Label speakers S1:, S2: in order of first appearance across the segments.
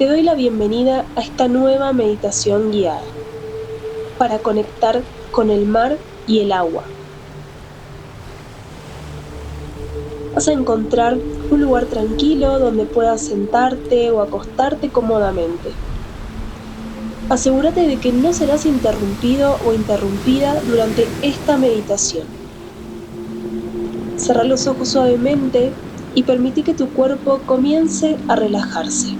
S1: Te doy la bienvenida a esta nueva meditación guiada para conectar con el mar y el agua. Vas a encontrar un lugar tranquilo donde puedas sentarte o acostarte cómodamente. Asegúrate de que no serás interrumpido o interrumpida durante esta meditación. Cerrá los ojos suavemente y permití que tu cuerpo comience a relajarse.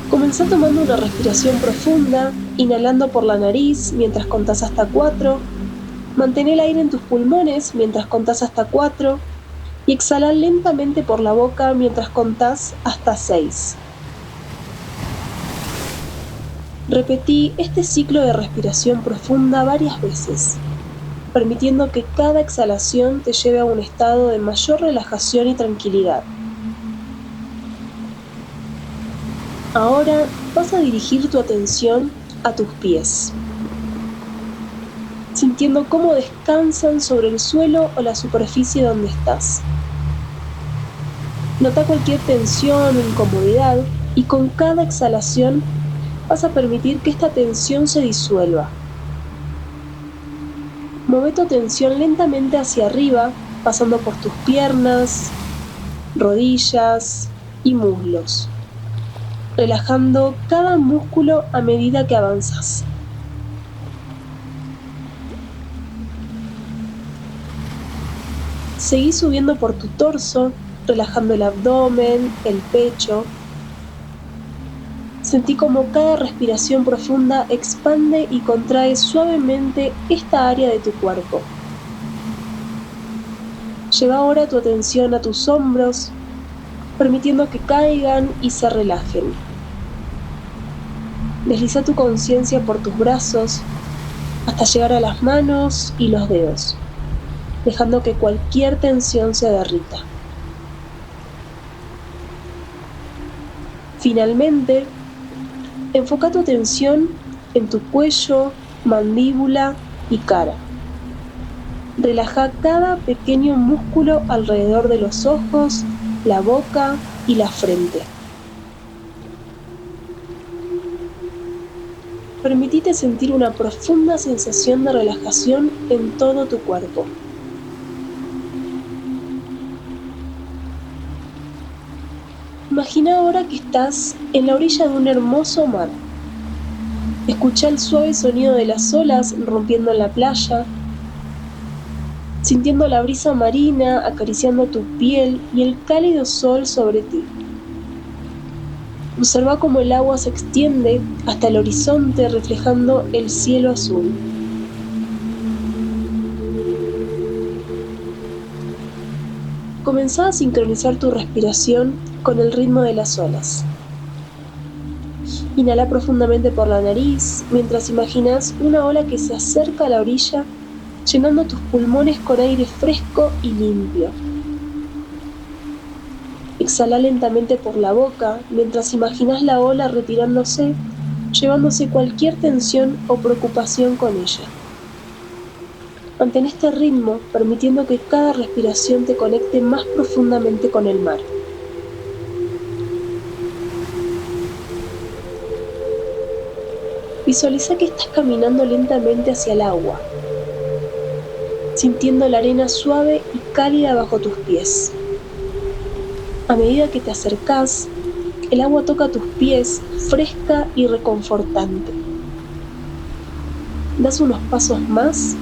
S1: Comenzá tomando una respiración profunda, inhalando por la nariz mientras contás hasta 4, mantén el aire en tus pulmones mientras contás hasta 4 y exhala lentamente por la boca mientras contás hasta 6. Repetí este ciclo de respiración profunda varias veces, permitiendo que cada exhalación te lleve a un estado de mayor relajación y tranquilidad. Ahora vas a dirigir tu atención a tus pies, sintiendo cómo descansan sobre el suelo o la superficie donde estás. Nota cualquier tensión o incomodidad y con cada exhalación vas a permitir que esta tensión se disuelva. Mueve tu atención lentamente hacia arriba, pasando por tus piernas, rodillas y muslos, relajando cada músculo a medida que avanzas. Seguí subiendo por tu torso, relajando el abdomen, el pecho. Sentí como cada respiración profunda expande y contrae suavemente esta área de tu cuerpo. Lleva ahora tu atención a tus hombros, permitiendo que caigan y se relajen. Desliza tu conciencia por tus brazos hasta llegar a las manos y los dedos, dejando que cualquier tensión se derrita. Finalmente, enfoca tu atención en tu cuello, mandíbula y cara. Relaja cada pequeño músculo alrededor de los ojos, la boca y la frente. Permitite sentir una profunda sensación de relajación en todo tu cuerpo. Imagina ahora que estás en la orilla de un hermoso mar. Escucha el suave sonido de las olas rompiendo en la playa, sintiendo la brisa marina acariciando tu piel y el cálido sol sobre ti. Observa cómo el agua se extiende hasta el horizonte reflejando el cielo azul. Comenzá a sincronizar tu respiración con el ritmo de las olas. Inhala profundamente por la nariz mientras imaginas una ola que se acerca a la orilla, llenando tus pulmones con aire fresco y limpio. Exhala lentamente por la boca mientras imaginas la ola retirándose, llevándose cualquier tensión o preocupación con ella. Mantén este ritmo, permitiendo que cada respiración te conecte más profundamente con el mar. Visualiza que estás caminando lentamente hacia el agua, sintiendo la arena suave y cálida bajo tus pies. A medida que te acercás, el agua toca tus pies, fresca y reconfortante. Das unos pasos más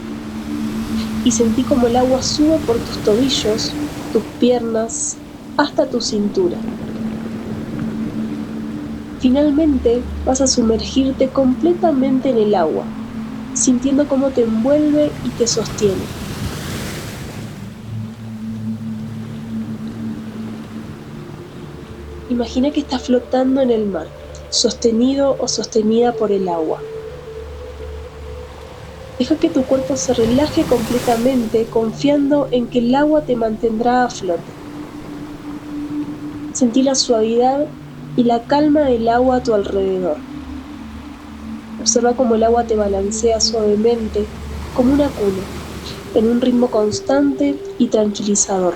S1: y sentí como el agua sube por tus tobillos, tus piernas, hasta tu cintura. Finalmente vas a sumergirte completamente en el agua, sintiendo cómo te envuelve y te sostiene. Imagina que estás flotando en el mar, sostenido o sostenida por el agua. Deja que tu cuerpo se relaje completamente, confiando en que el agua te mantendrá a flote. Sentí la suavidad y la calma del agua a tu alrededor. Observa cómo el agua te balancea suavemente, como una cuna, en un ritmo constante y tranquilizador.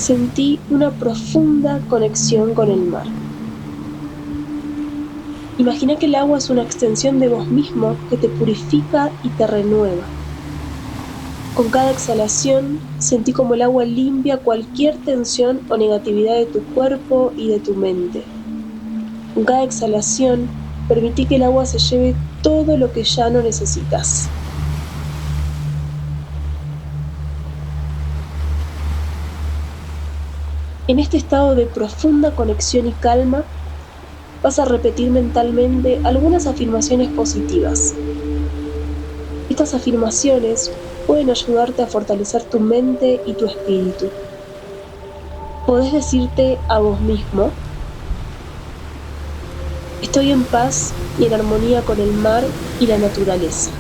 S1: sentí una profunda conexión con el mar. Imagina que el agua es una extensión de vos mismo que te purifica y te renueva. Con cada exhalación, sentí como el agua limpia cualquier tensión o negatividad de tu cuerpo y de tu mente. Con cada exhalación, permití que el agua se lleve todo lo que ya no necesitas. En este estado de profunda conexión y calma, vas a repetir mentalmente algunas afirmaciones positivas. Estas afirmaciones pueden ayudarte a fortalecer tu mente y tu espíritu. Podés decirte a vos mismo: estoy en paz y en armonía con el mar y la naturaleza.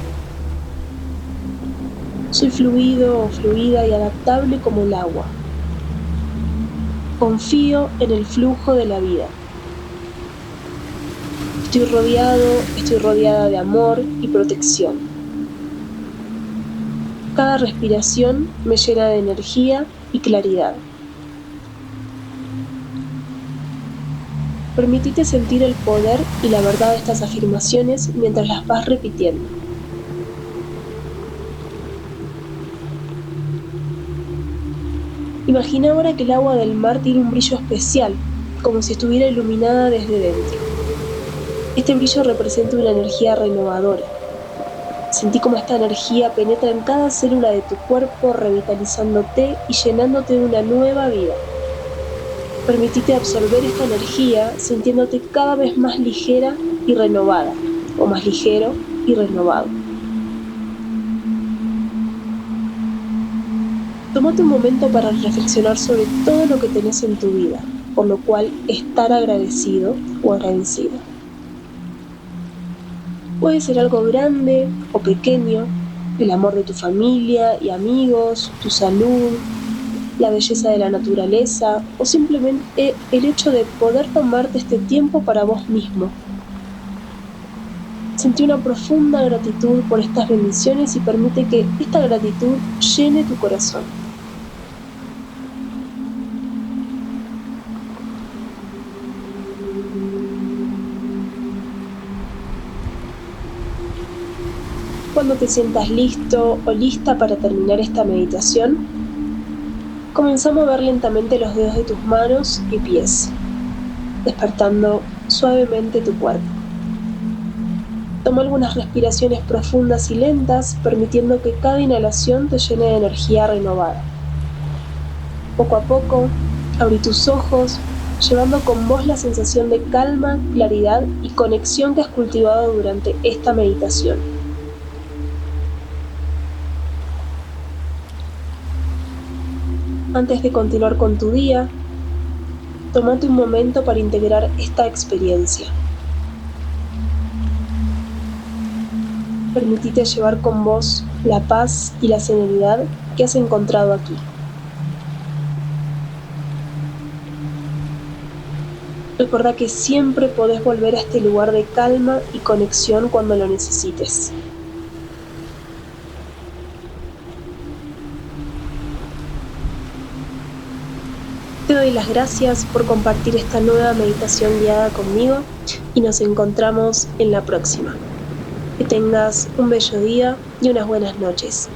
S1: Soy fluido o fluida y adaptable como el agua. Confío en el flujo de la vida. Estoy rodeada de amor y protección. Cada respiración me llena de energía y claridad. Permitite sentir el poder y la verdad de estas afirmaciones mientras las vas repitiendo. Imagina ahora que el agua del mar tiene un brillo especial, como si estuviera iluminada desde dentro. Este brillo representa una energía renovadora. Sentí cómo esta energía penetra en cada célula de tu cuerpo, revitalizándote y llenándote de una nueva vida. Permitite absorber esta energía sintiéndote cada vez más ligera y renovada, o más ligero y renovado. Tómate un momento para reflexionar sobre todo lo que tenés en tu vida, por lo cual estar agradecido o agradecida. Puede ser algo grande o pequeño, el amor de tu familia y amigos, tu salud, la belleza de la naturaleza o simplemente el hecho de poder tomarte este tiempo para vos mismo. Sentí una profunda gratitud por estas bendiciones y permite que esta gratitud llene tu corazón. Cuando te sientas listo o lista para terminar esta meditación, comenzá a mover lentamente los dedos de tus manos y pies, despertando suavemente tu cuerpo. Toma algunas respiraciones profundas y lentas, permitiendo que cada inhalación te llene de energía renovada. Poco a poco, abrí tus ojos, llevando con vos la sensación de calma, claridad y conexión que has cultivado durante esta meditación. Antes de continuar con tu día, tómate un momento para integrar esta experiencia. Permitite llevar con vos la paz y la serenidad que has encontrado aquí. Recuerda que siempre podés volver a este lugar de calma y conexión cuando lo necesites. Te doy las gracias por compartir esta nueva meditación guiada conmigo y nos encontramos en la próxima. Que tengas un bello día y unas buenas noches.